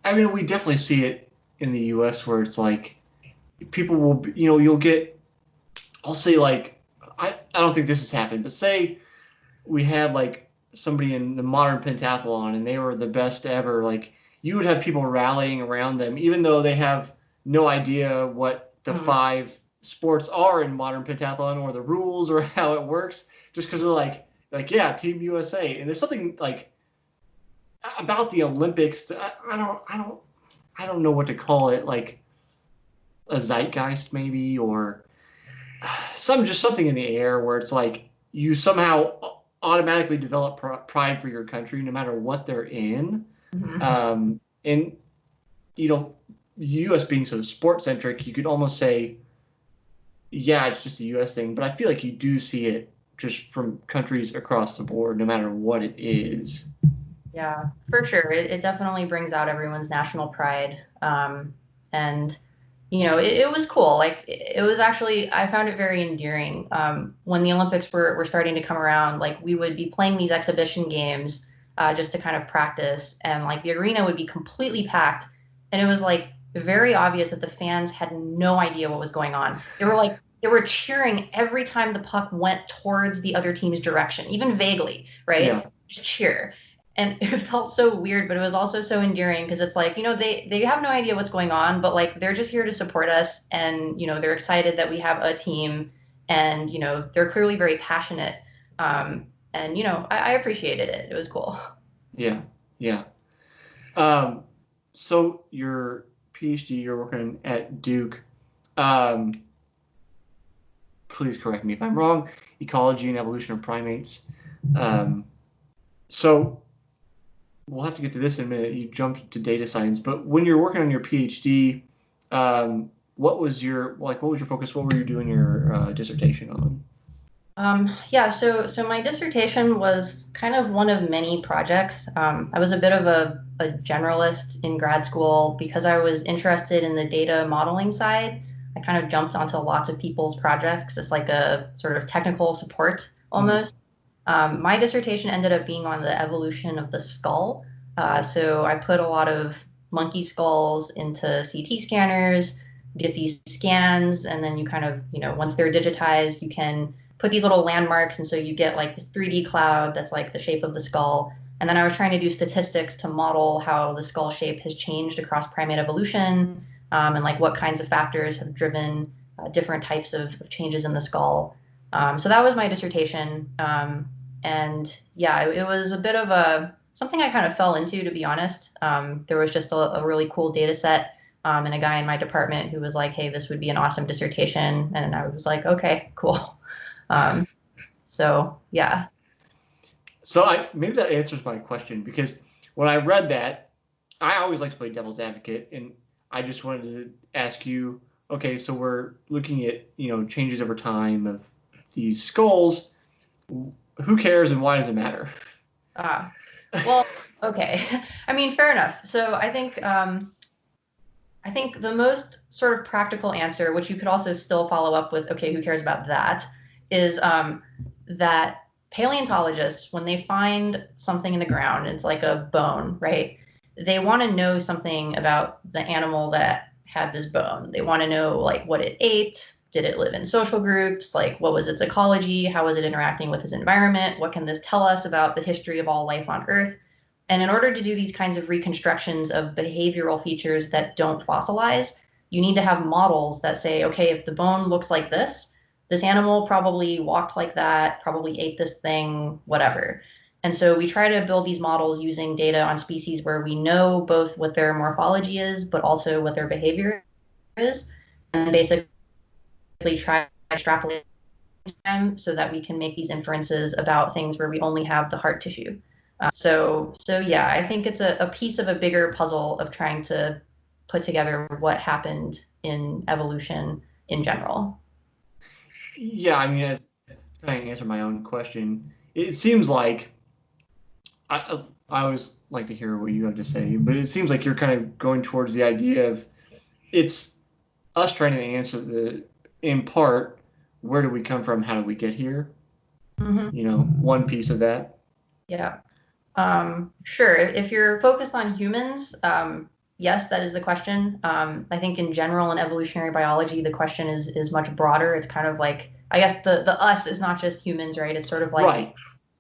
I mean, we definitely see it in the U.S. where it's like people will, you'll get, I'll say like, I don't think this has happened, but say we had like somebody in the modern pentathlon and they were the best ever, like you would have people rallying around them, even though they have no idea what the Mm. five sports are in modern pentathlon or the rules or how it works, just because they're like, yeah, Team USA. And there's something like about the Olympics. I don't know what to call it, like a zeitgeist maybe, or something in the air where it's like you somehow automatically develop pride for your country no matter what they're in. Mhm. And you know, the U.S. being so sports centric, you could almost say, yeah, it's just a U.S. thing, but I feel like you do see it just from countries across the board, no matter what it is. Yeah, for sure. It definitely brings out everyone's national pride. And it was cool. Like it was actually, I found it very endearing. When the Olympics were starting to come around, like we would be playing these exhibition games just to kind of practice, and like the arena would be completely packed, and it was like very obvious that the fans had no idea what was going on. They were cheering every time the puck went towards the other team's direction, even vaguely, right? Yeah, Just cheer. And it felt so weird, but it was also so endearing because it's like, they have no idea what's going on, but like they're just here to support us, and they're excited that we have a team, and they're clearly very passionate. And I appreciated it. It was cool. yeah, yeah. Um, so your PhD, you're working at Duke. Um, Please correct me if I'm wrong. Ecology and evolution of primates. Um, so we'll have to get to this in a minute. You jumped to data science, but when you're working on your PhD, what was your focus? What were you doing your dissertation on? Yeah, so my dissertation was kind of one of many projects. I was a bit of a generalist in grad school because I was interested in the data modeling side. I kind of jumped onto lots of people's projects as like a sort of technical support Mm-hmm. almost. My dissertation ended up being on the evolution of the skull. So I put a lot of monkey skulls into CT scanners, get these scans, and then you kind of, once they're digitized, you can put these little landmarks. And so you get like this 3D cloud that's like the shape of the skull. And then I was trying to do statistics to model how the skull shape has changed across primate evolution, and like what kinds of factors have driven different types of changes in the skull. So that was my dissertation. And yeah, it was a bit of something I kind of fell into, to be honest. There was just a really cool data set, and a guy in my department who was like, "Hey, this would be an awesome dissertation," and I was like, "Okay, cool." Um, so yeah. So maybe that answers my question because when I read that, I always like to play devil's advocate, and I just wanted to ask you, okay, so we're looking at changes over time of these skulls. Who cares and why does it matter? Uh, well, okay. I mean, fair enough. So I think the most sort of practical answer, which you could also still follow up with, okay, who cares about that, is that paleontologists, when they find something in the ground, it's like a bone, right? They want to know something about the animal that had this bone. They want to know like what it ate. Did it live in social groups? Like what was its ecology? How was it interacting with its environment? What can this tell us about the history of all life on Earth? And in order to do these kinds of reconstructions of behavioral features that don't fossilize, you need to have models that say, okay, if the bone looks like this animal probably walked like that, probably ate this thing, whatever. And so we try to build these models using data on species where we know both what their morphology is, but also what their behavior is, and basically try to extrapolate them so that we can make these inferences about things where we only have the heart tissue. So yeah, I think it's a piece of a bigger puzzle of trying to put together what happened in evolution in general. Yeah, I mean, as kind of answer my own question, it seems like I always like to hear what you have to say, but it seems like you're kind of going towards the idea of it's us trying to answer in part, where do we come from? How did we get here? Hmm. One piece of that. Yeah. Sure. If you're focused on humans, yes, that is the question. I think in general in evolutionary biology, the question is much broader. It's kind of like, I guess the us is not just humans, right? It's sort of like Right.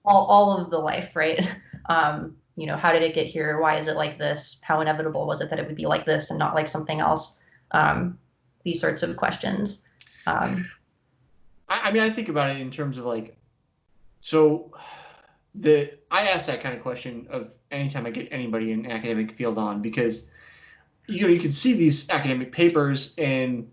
all of the life, right? How did it get here? Why is it like this? How inevitable was it that it would be like this and not like something else? These sorts of questions. Um, I mean, I think about it in terms of like, so I ask that kind of question of anytime I get anybody in academic field on, because you can see these academic papers, and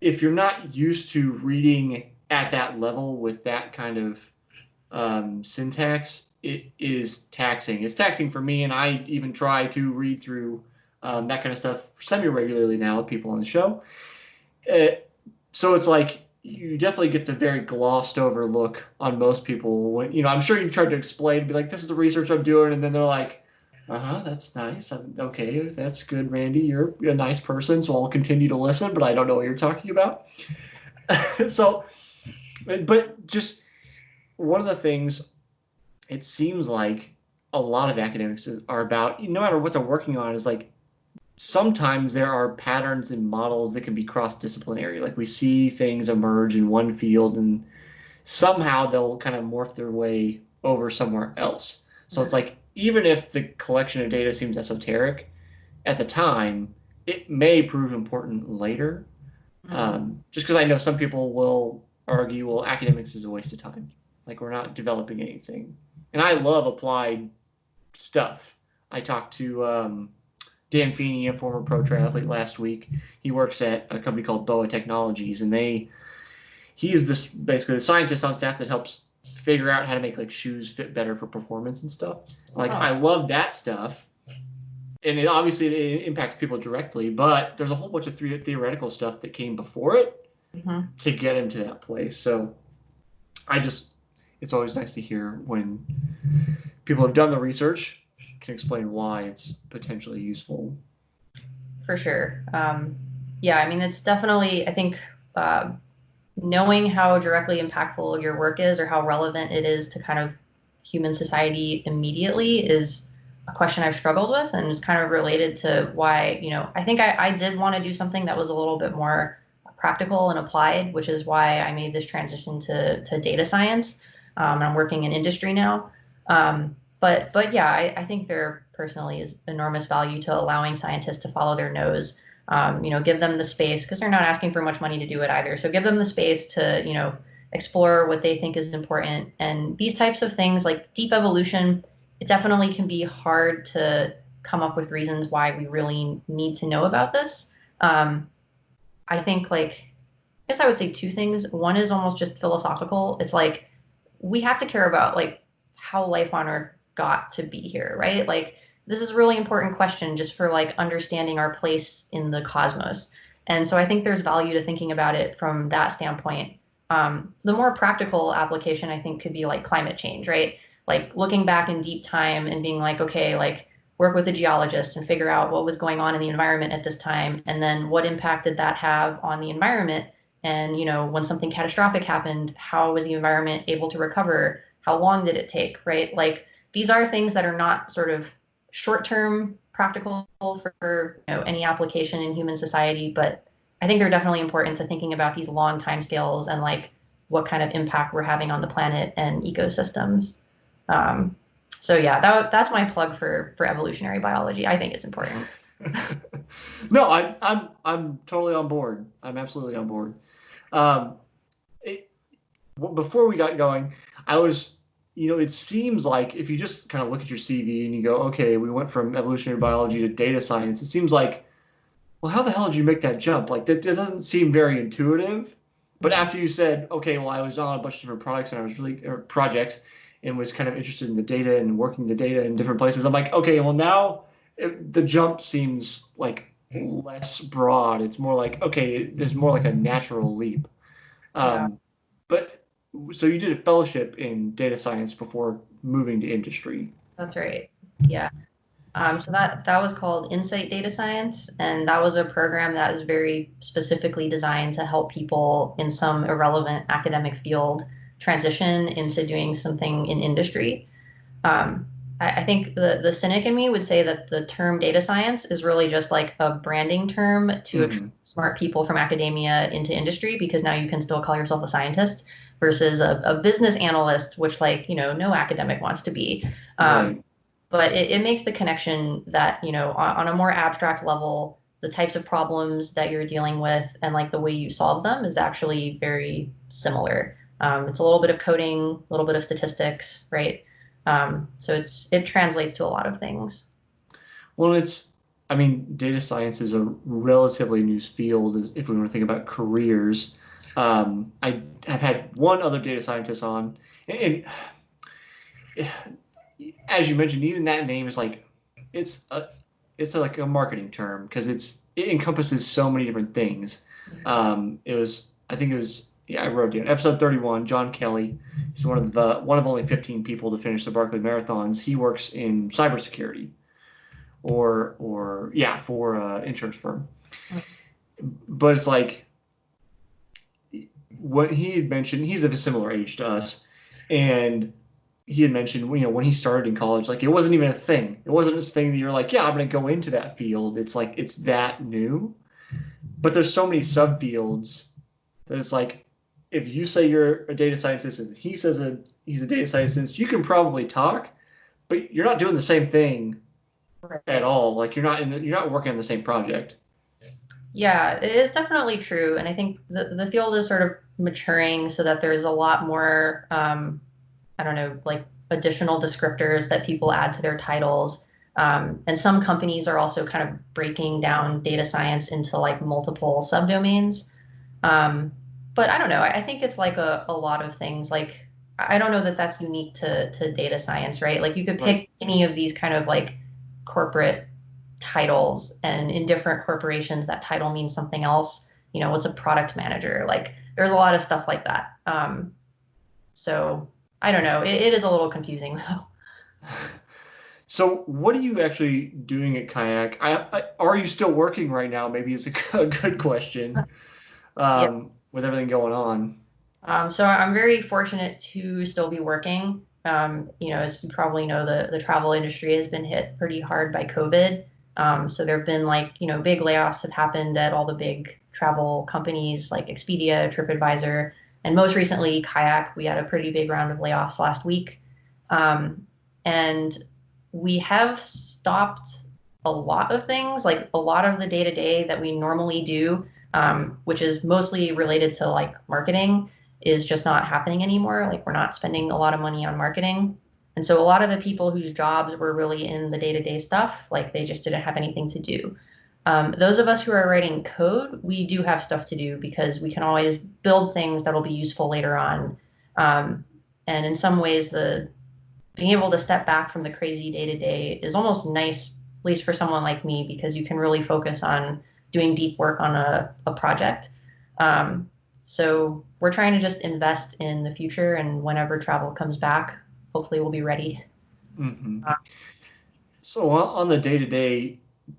if you're not used to reading at that level with that kind of syntax, it is taxing. It's taxing for me, and I even try to read through that kind of stuff semi regularly now with people on the show. Uh, so it's like you definitely get the very glossed over look on most people when I'm sure you've tried to explain, be like, this is the research I'm doing, and then they're like, uh-huh, that's nice. Okay, that's good, Randy. You're a nice person, so I'll continue to listen, but I don't know what you're talking about. So, but just one of the things it seems like a lot of academics are about, no matter what they're working on, is like sometimes there are patterns and models that can be cross-disciplinary. Like we see things emerge in one field and somehow they'll kind of morph their way over somewhere else. So it's like even if the collection of data seems esoteric at the time, it may prove important later. Just because I know some people will argue, well, academics is a waste of time. Like we're not developing anything. And I love applied stuff. I talked to Dan Feeney, a former pro triathlete, last week. He works at a company called BOA Technologies, and he is this basically the scientist on staff that helps figure out how to make like shoes fit better for performance and stuff. Like I love that stuff, and it impacts people directly. But there's a whole bunch of theoretical stuff that came before it to get him to that place. So it's always nice to hear when people have done the research can explain why it's potentially useful. For sure. Yeah, I mean, it's definitely, I think, knowing how directly impactful your work is or how relevant it is to kind of human society immediately is a question I've struggled with, and it's kind of related to why, I think I did want to do something that was a little bit more practical and applied, which is why I made this transition to data science. And I'm working in industry now. But yeah, I think there personally is enormous value to allowing scientists to follow their nose. Give them the space because they're not asking for much money to do it either. So give them the space to, explore what they think is important. And these types of things like deep evolution, it definitely can be hard to come up with reasons why we really need to know about this. I think I guess I would say two things. One is almost just philosophical. It's like we have to care about how life on Earth got to be here, right? This is a really important question just for understanding our place in the cosmos. And so I think there's value to thinking about it from that standpoint. The more practical application I think could be climate change, right? Looking back in deep time and being okay, work with a geologist and figure out what was going on in the environment at this time, and then what impact did that have on the environment? And when something catastrophic happened, how was the environment able to recover? How long did it take, right? These are things that are not sort of short-term practical for any application in human society, but I think they're definitely important to thinking about these long time scales and what kind of impact we're having on the planet and ecosystems. So yeah, that's my plug for evolutionary biology. I think it's important. No, I'm totally on board. I'm absolutely on board. Before we got going, I was, it seems like if you just kind of look at your CV and you go, okay, we went from evolutionary biology to data science, it seems like, well, how the hell did you make that jump? That doesn't seem very intuitive. But after you said, okay, well, I was on a bunch of different products and I was projects and was kind of interested in the data and working the data in different places, I'm like, okay, well, now the jump seems less broad. It's more okay, there's more a natural leap. Yeah. But so you did a fellowship in data science before moving to industry. That's right. Yeah. So that was called Insight Data Science, and that was a program that was very specifically designed to help people in some irrelevant academic field transition into doing something in industry. I think the cynic in me would say that the term data science is really just like a branding term to attract Hmm. smart people from academia into industry, because now you can still call yourself a scientist versus a business analyst, which like, no academic wants to be. Right. But it makes the connection that, on a more abstract level, the types of problems that you're dealing with and like the way you solve them is actually very similar. It's a little bit of coding, a little bit of statistics, right? So it translates to a lot of things. Well, I mean, data science is a relatively new field if we want to think about careers. I have had one other data scientist on, and as you mentioned, even that name is like, it's a, like a marketing term because it encompasses so many different things. I think it was, yeah, I wrote down episode 31. John Kelly, he's one of only 15 people to finish the Barkley marathons. He works in cybersecurity, or yeah, for an insurance firm. But it's like what he had mentioned. He's of a similar age to us, and he had mentioned, when he started in college, like it wasn't even a thing. It wasn't this thing that you're like, yeah, I'm going to go into that field. It's like it's that new. But there's so many subfields that it's like, if you say you're a data scientist and he says he's a data scientist, you can probably talk, but you're not doing the same thing at Right. all. Like you're not working on the same project. Yeah, it is definitely true. And I think the field is sort of maturing so that there's a lot more, I don't know, like additional descriptors that people add to their titles. And some companies are also kind of breaking down data science into like multiple subdomains. Um, but I don't know. I think it's like a lot of things. Like, I don't know that that's unique to data science, right? Like, you could Right. pick any of these kind of like corporate titles, and in different corporations, that title means something else. What's a product manager? Like, there's a lot of stuff like that. So I don't know. It is a little confusing though. So, what are you actually doing at Kayak? Are you still working right now? Maybe is a good question Yeah. with everything going on. So I'm very fortunate to still be working. As you probably know, the travel industry has been hit pretty hard by COVID. So there have been like, big layoffs have happened at all the big travel companies like Expedia, TripAdvisor, and most recently Kayak. We had a pretty big round of layoffs last week. And we have stopped a lot of things, like a lot of the day to day that we normally do, which is mostly related to like marketing, is just not happening anymore. Like, we're not spending a lot of money on marketing. And so a lot of the people whose jobs were really in the day-to-day stuff, like they just didn't have anything to do. Those of us who are writing code, we do have stuff to do because we can always build things that'll be useful later on. And in some ways, the being able to step back from the crazy day to day is almost nice, at least for someone like me, because you can really focus on doing deep work on a project. So we're trying to just invest in the future, and whenever travel comes back, hopefully we'll be ready. Hmm. So on the day to day,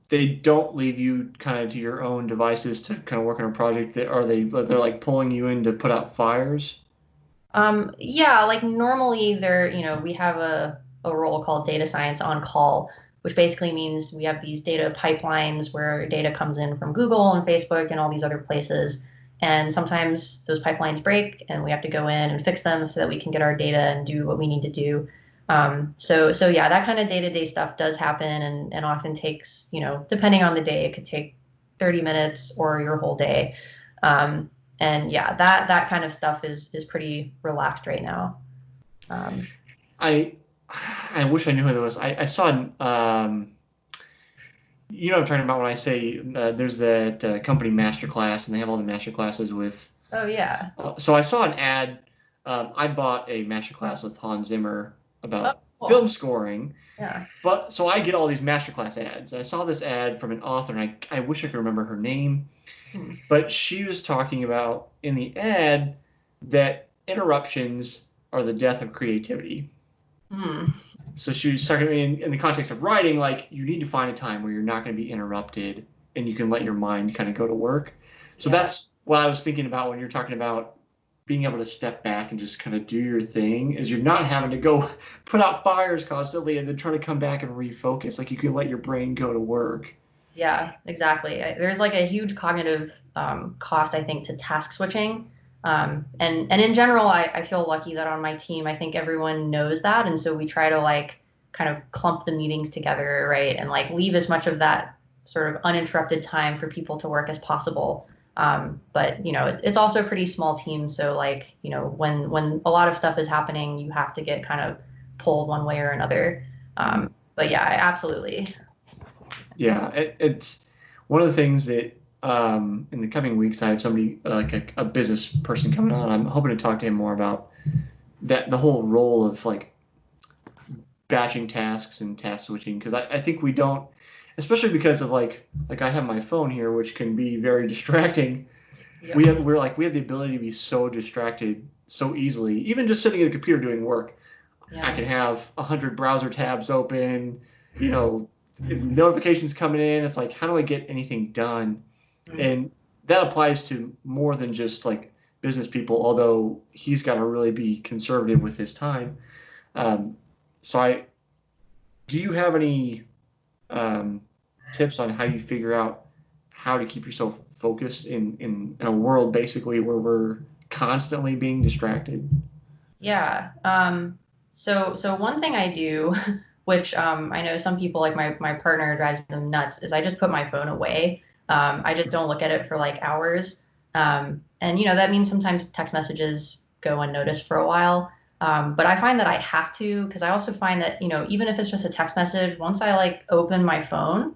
they don't leave you kind of to your own devices to kind of work on a project. They're like pulling you in to put out fires? Yeah, like normally we have a role called data science on call, which basically means we have these data pipelines where data comes in from Google and Facebook and all these other places. And sometimes those pipelines break and we have to go in and fix them so that we can get our data and do what we need to do. So yeah, that kind of day-to-day stuff does happen, and often takes, depending on the day, it could take 30 minutes or your whole day. Um, and yeah, that kind of stuff is pretty relaxed right now. Um, I I wish I knew who that was. I saw you know what I'm talking about when I say there's that company masterclass and they have all the master classes with. oh yeah. So I saw an ad. I bought a masterclass with Hans Zimmer Oh, about film cool. scoring, Yeah. but so I get all these masterclass ads. I saw this ad from an author, and I wish I could remember her name, Hmm. but she was talking about in the ad that interruptions are the death of creativity. Hmm. So she was talking in the context of writing, like you need to find a time where you're not going to be interrupted and you can let your mind kind of go to work. So Yeah. that's what I was thinking about when you're talking about being able to step back and just kind of do your thing is you're not having to go put out fires constantly and then try to come back and refocus. Like you can let your brain go to work. Yeah, exactly. There's like a huge cognitive cost, I think, to task switching. And in general, I feel lucky that on my team, I think everyone knows that. And so we try to like kind of clump the meetings together, right? And like leave as much of that sort of uninterrupted time for people to work as possible. But you know, it's also a pretty small team. So like, you know, when a lot of stuff is happening, you have to get kind of pulled one way or another. But yeah, absolutely. Yeah, it's one of the things that in the coming weeks I have somebody like a business person coming on. I'm hoping to talk to him more about the whole role of like batching tasks and task switching because I think we don't, especially because of like I have my phone here, which can be very distracting. Yep. We have the ability to be so distracted so easily, even just sitting at the computer doing work. Yeah. I can have 100 browser tabs open, you know, notifications coming in. It's like, how do I get anything done? Mm-hmm. And that applies to more than just like business people, although he's got to really be conservative with his time. So do you have any tips on how you figure out how to keep yourself focused in a world basically where we're constantly being distracted? Yeah. So one thing I do, which I know some people like my partner drives them nuts, is I just put my phone away. I just don't look at it for like hours. And you know, that means sometimes text messages go unnoticed for a while. But I find that I have to, because I also find that, you know, even if it's just a text message, once I like open my phone,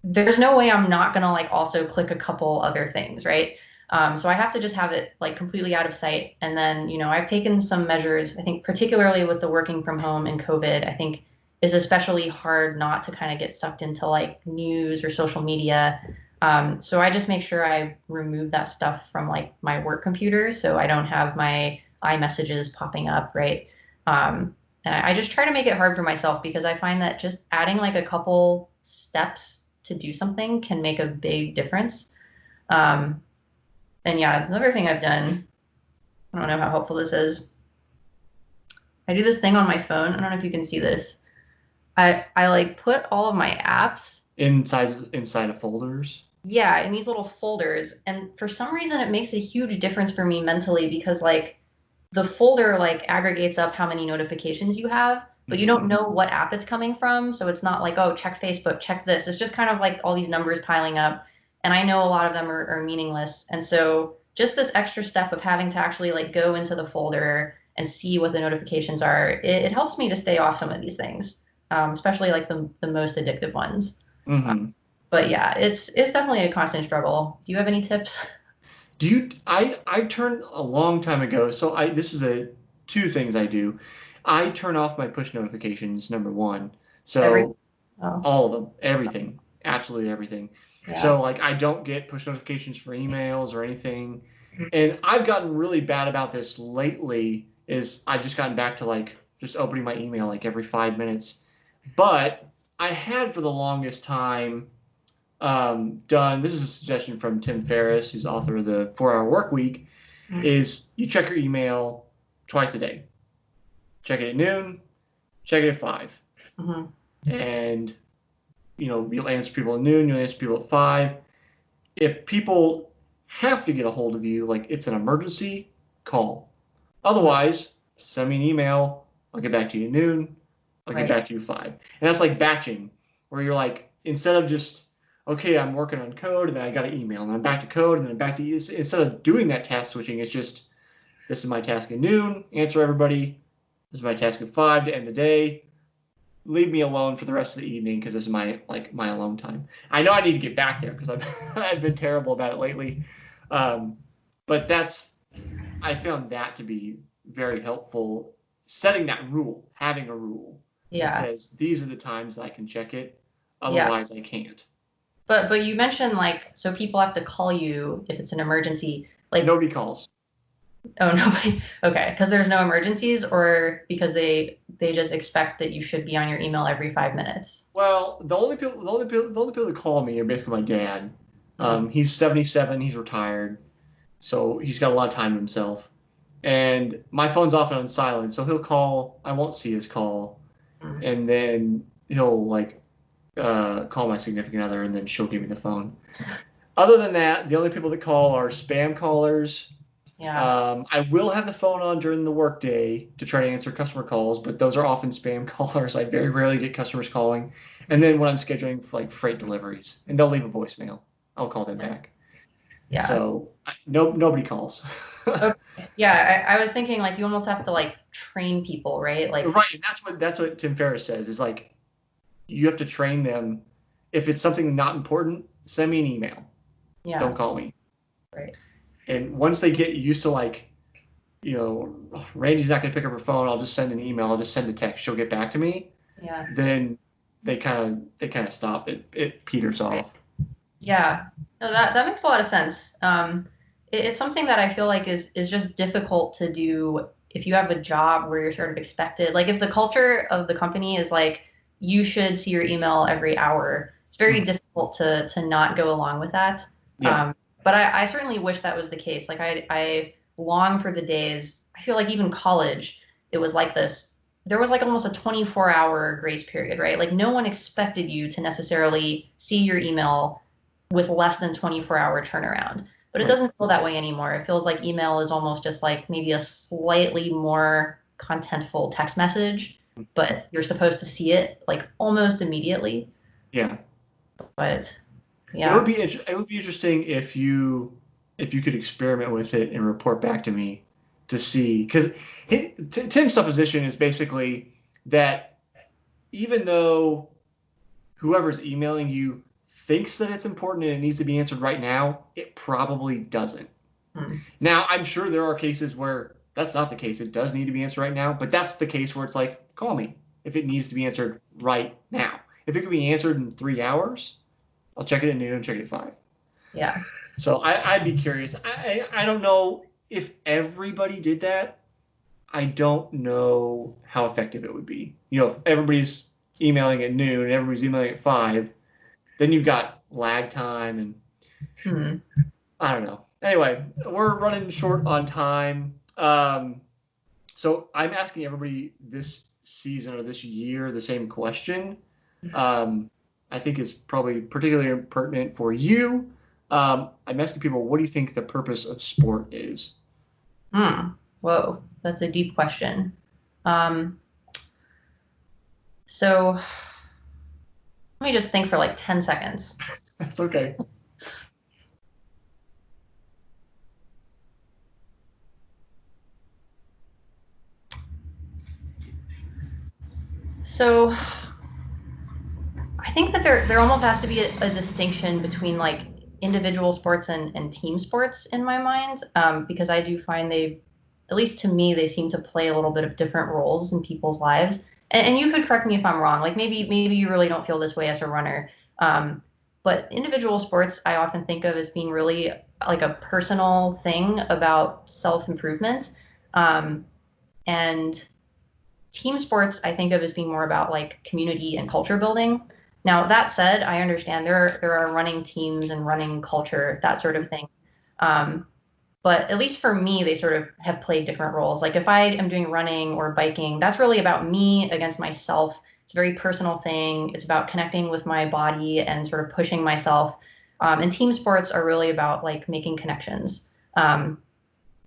there's no way I'm not gonna like also click a couple other things, right? So I have to just have it like completely out of sight. And then, you know, I've taken some measures, I think particularly with the working from home and COVID, I think is especially hard not to kind of get sucked into like news or social media. So I just make sure I remove that stuff from like my work computer so I don't have my iMessages popping up, right? And I just try to make it hard for myself because I find that just adding like a couple steps to do something can make a big difference. And yeah, another thing I've done, I don't know how helpful this is. I do this thing on my phone. I don't know if you can see this. I like put all of my apps inside of folders. Yeah, in these little folders. And for some reason it makes a huge difference for me mentally because like the folder like aggregates up how many notifications you have, but you don't know what app it's coming from. So it's not like, oh, check Facebook, check this. It's just kind of like all these numbers piling up. And I know a lot of them are meaningless. And so just this extra step of having to actually like go into the folder and see what the notifications are, it helps me to stay off some of these things, especially like the most addictive ones. Mm-hmm. But yeah, it's definitely a constant struggle. Do you have any tips? I turned a long time ago, so this is two things I do. I turn off my push notifications, number one. So all of them, everything, absolutely everything. Yeah. So like I don't get push notifications for emails or anything. And I've gotten really bad about this lately is I've just gotten back to like just opening my email like every 5 minutes. But I had for the longest time done, this is a suggestion from Tim Ferriss, who's author of the 4-Hour Work Week, is you check your email twice a day. Check it at noon, check it at 5. And, you know, you'll answer people at noon, you'll answer people at 5. If people have to get a hold of you, like it's an emergency, call. Otherwise, send me an email, I'll get back to you at noon, I'll get back to you at 5. And that's like batching, where you're like, instead of just, okay, I'm working on code, and then I got an email, and I'm back to code, and then back to, instead of doing that task switching, it's just, this is my task at noon, answer everybody, this is my task at 5 to end the day, leave me alone for the rest of the evening, because this is my alone time. I know I need to get back there, because I've been terrible about it lately, but I found that to be very helpful, setting that rule, having a rule that says, these are the times I can check it, otherwise I can't. But you mentioned like, so people have to call you if it's an emergency. Like nobody calls. Oh, nobody. Okay, because there's no emergencies, or because they just expect that you should be on your email every 5 minutes. Well, the only people that call me are basically my dad. He's 77. He's retired. so he's got a lot of time to himself. And my phone's often on silent, so he'll call. I won't see his call, and then he'll like call my significant other, and then she'll give me the phone. Other than that, the only people that call are spam callers. Yeah. I will have the phone on during the workday to try to answer customer calls, but those are often spam callers. I very rarely get customers calling. And then when I'm scheduling for like freight deliveries, and they'll leave a voicemail, I'll call them back. Yeah. So no, nobody calls. Okay. Yeah, I was thinking like you almost have to like train people, right? Like, Right, and that's what Tim Ferriss says is like you have to train them. If it's something not important, send me an email. yeah, Don't call me. right. And once they get used to like, oh, Randy's not going to pick up her phone. I'll just send an email. I'll just send a text. She'll get back to me. Yeah. Then they kind of stop. It peters off. Yeah. No, that makes a lot of sense. It's something that I feel like is just difficult to do if you have a job where you're sort of expected. Like if the culture of the company is like you should see your email every hour, it's very difficult to not go along with that. Yeah. But I certainly wish that was the case. Like I long for the days. I feel like even college, it was like this. There was like almost a 24-hour grace period, right? Like no one expected you to necessarily see your email with less than 24-hour turnaround. But it Right. doesn't feel that way anymore. It feels like email is almost just like maybe a slightly more contentful text message, but you're supposed to see it like almost immediately. Yeah. But It would yeah, be it would be interesting if you could experiment with it and report back to me to see because Tim's supposition is basically that even though whoever's emailing you thinks that it's important and it needs to be answered right now, it probably doesn't. hmm. Now, I'm sure there are cases where that's not the case. It does need to be answered right now, but that's the case where it's like, call me if it needs to be answered right now. If it can be answered in 3 hours, I'll check it at noon, check it at 5. Yeah, So I'd be curious. I don't know if everybody did that. I don't know how effective it would be. If everybody's emailing at noon and everybody's emailing at 5, then you've got lag time and hmm. I don't know. Anyway, we're running short on time. So I'm asking everybody this season or this year the same question. I think it's probably particularly pertinent for you. I'm asking people, what do you think the purpose of sport is? Hmm. Whoa, that's a deep question. Um, so let me just think for like 10 seconds. That's okay. So I think that there almost has to be a distinction between like individual sports and team sports in my mind, because I do find they, at least to me, they seem to play a little bit of different roles in people's lives. And you could correct me if I'm wrong. Like maybe you really don't feel this way as a runner, but individual sports I often think of as being really like a personal thing about self improvement, and team sports I think of as being more about like community and culture building. Now that said, I understand there are running teams and running culture, that sort of thing. Um, but at least for me, they sort of have played different roles. Like if I am doing running or biking, that's really about me against myself. It's a very personal thing. It's about connecting with my body and sort of pushing myself. And team sports are really about like making connections, and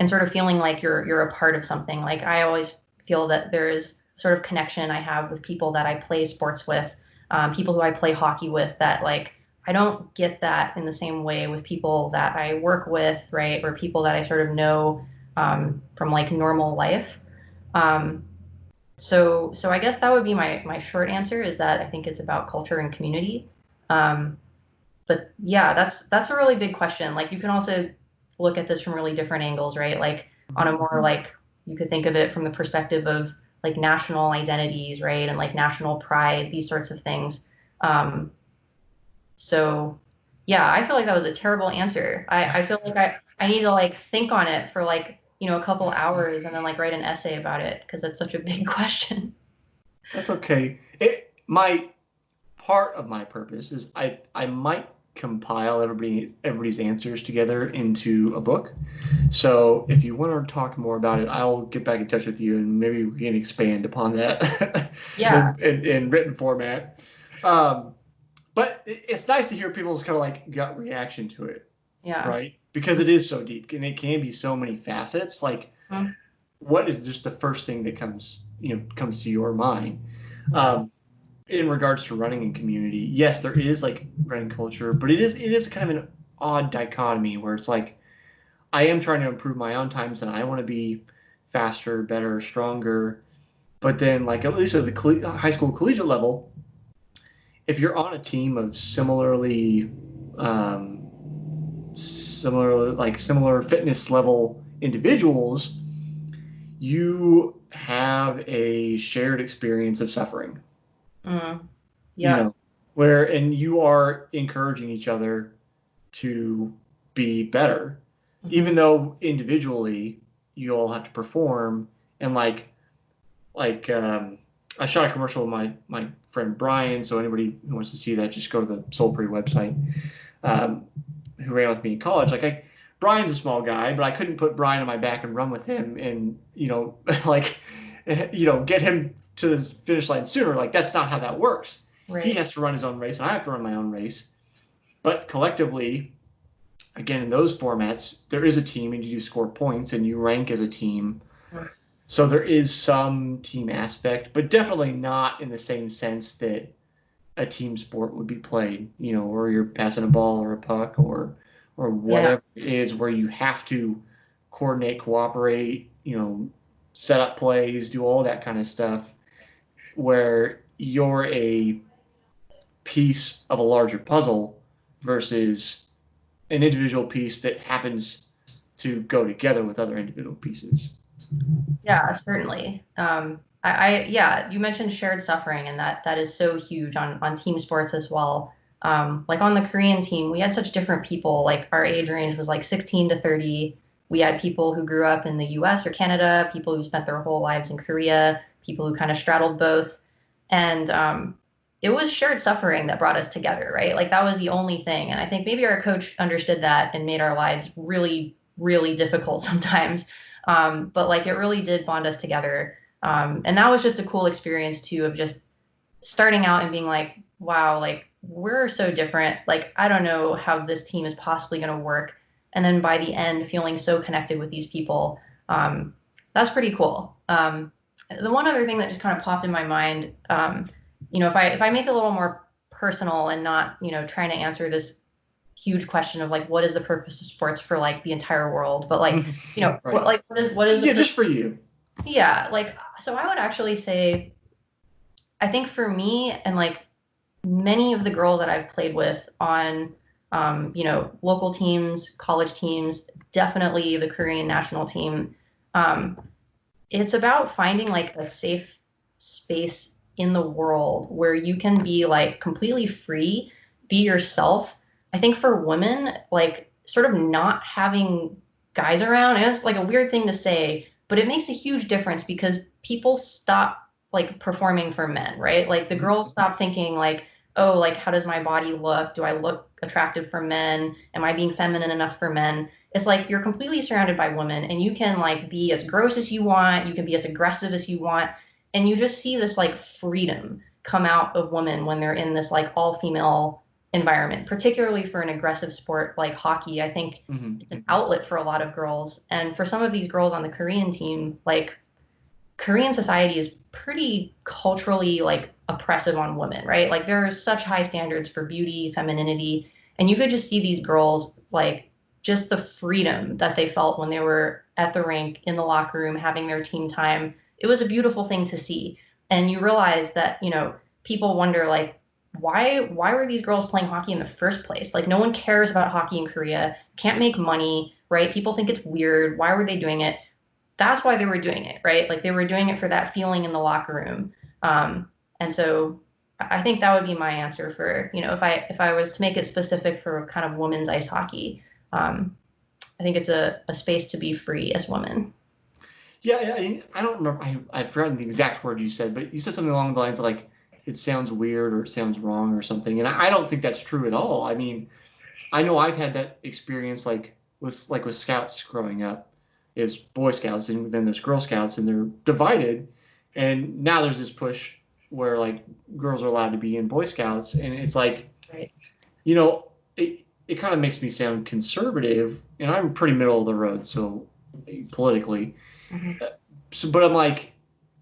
sort of feeling like you're a part of something. Like I always feel that there is sort of connection I have with people that I play sports with, people who I play hockey with. That like I don't get that in the same way with people that I work with, right, or people that I sort of know, from like normal life. Um, so I guess that would be my short answer is that I think it's about culture and community. Um, but yeah, that's a really big question. Like you can also look at this from really different angles, right? Like on a more like you could think of it from the perspective of like national identities, right? And like national pride, these sorts of things. Um, so yeah, I feel like that was a terrible answer. I feel like I need to like think on it for like, a couple hours and then like write an essay about it because it's such a big question. That's okay. My part of my purpose is I might compile everybody's answers together into a book. So if you want to talk more about it, I'll get back in touch with you and maybe we can expand upon that Yeah. in written format. But it's nice to hear people's kind of like gut reaction to it, Yeah. right? Because it is so deep and it can be so many facets. Like, Mhm. what is just the first thing that comes to your mind? Yeah. In regards to running in community, yes, there is like running culture, but it is kind of an odd dichotomy where it's like I am trying to improve my own times and I want to be faster, better, stronger. But then, like at least at the high school collegiate level, if you're on a team of um, similar fitness level individuals, you have a shared experience of suffering. Mm. You Yep. know, and you are encouraging each other to be better, Hmm. even though individually you all have to perform. And like I shot a commercial with my friend Brian. So anybody who wants to see that, just go to the Soul Pre website. Um, who ran with me in college? Brian's a small guy, but I couldn't put Brian on my back and run with him, and like get him to the finish line sooner. Like that's not how that works. He Right. has to run his own race, and I have to run my own race. But collectively, again, in those formats, there is a team, and you do score points, and you rank as a team. Mm. So there is some team aspect, but definitely not in the same sense that a team sport would be played, where you're passing a ball or a puck or Yeah. whatever it is where you have to coordinate, cooperate, set up plays, do all that kind of stuff where you're a piece of a larger puzzle versus an individual piece that happens to go together with other individual pieces. Yeah, certainly. Yeah, you mentioned shared suffering, and that is so huge on team sports as well. Like on the Korean team, we had such different people. Like our age range was like 16 to 30. We had people who grew up in the U.S. or Canada, people who spent their whole lives in Korea, people who kind of straddled both, and it was shared suffering that brought us together, right? Like that was the only thing. And I think maybe our coach understood that and made our lives really, really difficult sometimes. But like it really did bond us together. And that was just a cool experience too of just starting out and being like, wow, like we're so different. Like I don't know how this team is possibly going to work. And then by the end, feeling so connected with these people. That's pretty cool. The one other thing that just kind of popped in my mind, if I make it a little more personal and not, trying to answer this huge question of like what is the purpose of sports for like the entire world, but like Right. what is the Yeah, just for you. yeah, like so I would actually say I think for me and like many of the girls that I've played with on local teams, college teams, definitely the Korean national team, um, it's about finding like a safe space in the world where you can be like completely free, be yourself. I think for women, like sort of not having guys around, and it's like a weird thing to say, but it makes a huge difference because people stop like performing for men, right? Like the Mhm. girls stop thinking like, oh, like how does my body look? Do I look attractive for men? Am I being feminine enough for men? It's like you're completely surrounded by women and you can like be as gross as you want, you can be as aggressive as you want, and you just see this like freedom come out of women when they're in this like all female environment, particularly for an aggressive sport like hockey. I think it's an outlet for a lot of girls, and for some of these girls on the Korean team, like Korean society is pretty culturally like oppressive on women, right? Like there are such high standards for beauty, femininity, and you could just see these girls like just the freedom that they felt when they were at the rink in the locker room having their team time. It was a beautiful thing to see. And you realize that, people wonder like why were these girls playing hockey in the first place? Like no one cares about hockey in Korea, can't make money, right? People think it's weird. Why were they doing it? That's why they were doing it, right? Like they were doing it for that feeling in the locker room. And so I think that would be my answer for, if I was to make it specific for kind of women's ice hockey. I think it's a space to be free as women. Yeah, I don't remember. I've forgotten the exact word you said, but you said something along the lines of like, it sounds weird or it sounds wrong or something. And I don't think that's true at all. I mean, I know I've had that experience with scouts growing up, is Boy Scouts and then there's Girl Scouts and they're divided, and now there's this push where like girls are allowed to be in Boy Scouts, and it's like, Right. you know, it kind of makes me sound conservative, and I'm pretty middle of the road, so politically. Mhm. So, but I'm like,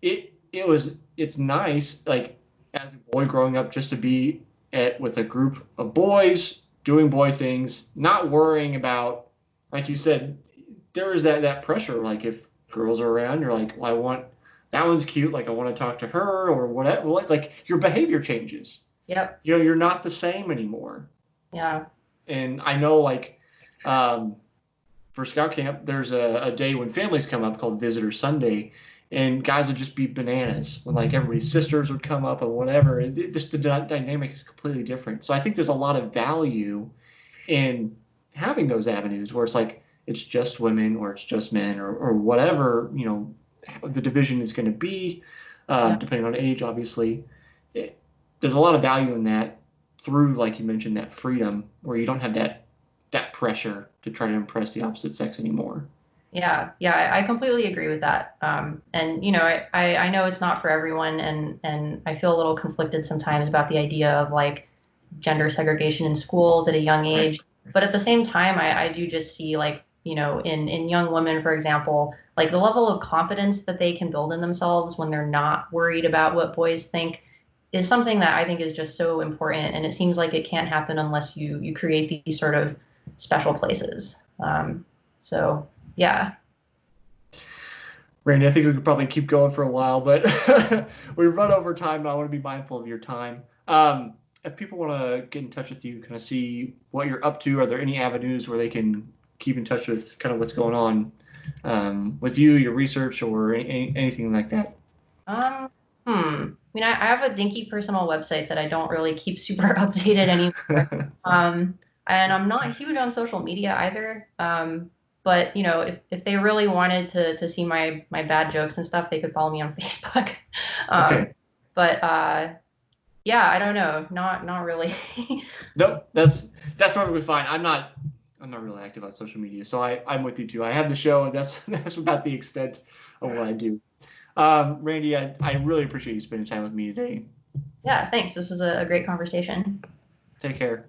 it's nice like as a boy growing up just to be at with a group of boys doing boy things, not worrying about, like you said, there is that pressure. Like if girls are around, you're like, well, I want that one's cute, like I want to talk to her or whatever. Like your behavior changes. Yep. You know, you're not the same anymore. Yeah. And I know like um, for scout camp, there's a day when families come up called Visitor Sunday, and guys would just be bananas when like everybody's sisters would come up and whatever. And just the dynamic is completely different. So I think there's a lot of value in having those avenues where it's like it's just women or it's just men or whatever, you know, the division is going to be, Yeah. depending on age, obviously. It, there's a lot of value in that through, like you mentioned, that freedom where you don't have that pressure to try to impress the opposite sex anymore. Yeah, yeah, I completely agree with that. And you know, I know it's not for everyone, and I feel a little conflicted sometimes about the idea of like gender segregation in schools at a young Right. age. But at the same time, I do just see like, you know, in young women, for example, like the level of confidence that they can build in themselves when they're not worried about what boys think is something that I think is just so important. And it seems like it can't happen unless you create these sort of special places. So yeah. Randy, I think we could probably keep going for a while, but we run over time. I want to be mindful of your time. If people want to get in touch with you, kind of see what you're up to, are there any avenues where they can keep in touch with kind of what's going on with you, your research, or anything like that? Um, I mean, I have a dinky personal website that I don't really keep super updated anymore. And I'm not huge on social media either. But you know, if they really wanted to see my bad jokes and stuff, they could follow me on Facebook. Um, Okay. but yeah, I don't know, not really. Nope, that's perfectly fine. I'm not really active on social media, so I'm with you too. I have the show, and that's that's about the extent of what I do. Randy, I really appreciate you spending time with me today. Yeah, thanks. This was a great conversation. Take care.